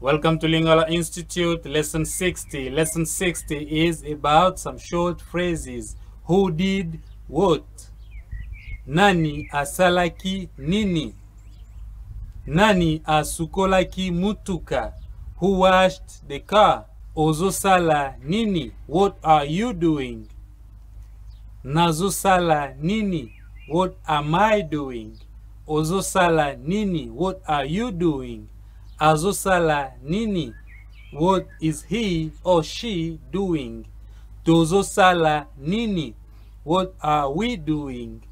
Welcome to Lingala Institute, lesson 60. Lesson 60 is about some short phrases. Who did what? Nani Asalaki Nini? Nani asukolaki mutuka? Who washed the car? Ozo sala Nini? What are you doing? Nazo sala Nini? What am I doing? Ozo sala Nini? What are you doing? Azo sala Nini? What is he or she doing? Tozo sala Nini? What are we doing?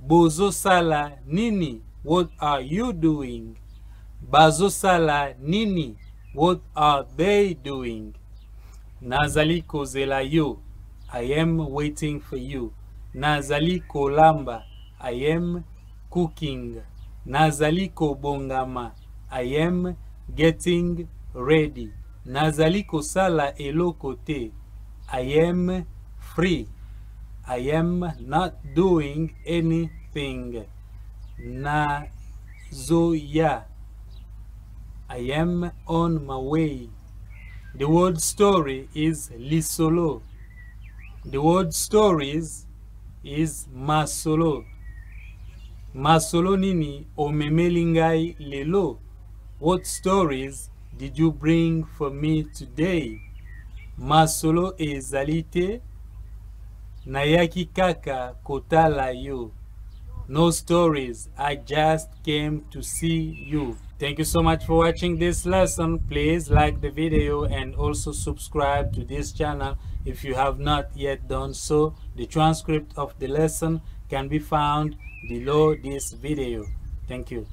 Bozo sala Nini? What are you doing? Bazo sala Nini? What are they doing? Nazali zela yo. I am waiting for you. Nazali lamba. I am cooking. Nazali bongama. I am getting ready. Nazali sala eloko. I am free. I am not doing anything. Nazo ya. I am on my way. The word story is Lisolo. The word stories is Masolo. Masolo Nini omemeli lelo. What stories did you bring for me today? Masolo ezalite. Nayaki kaka tala yo. No stories, I just came to see you. Thank you so much for watching this lesson. Please like the video and also subscribe to this channel if you have not yet done so. The transcript of the lesson can be found below this video. Thank you.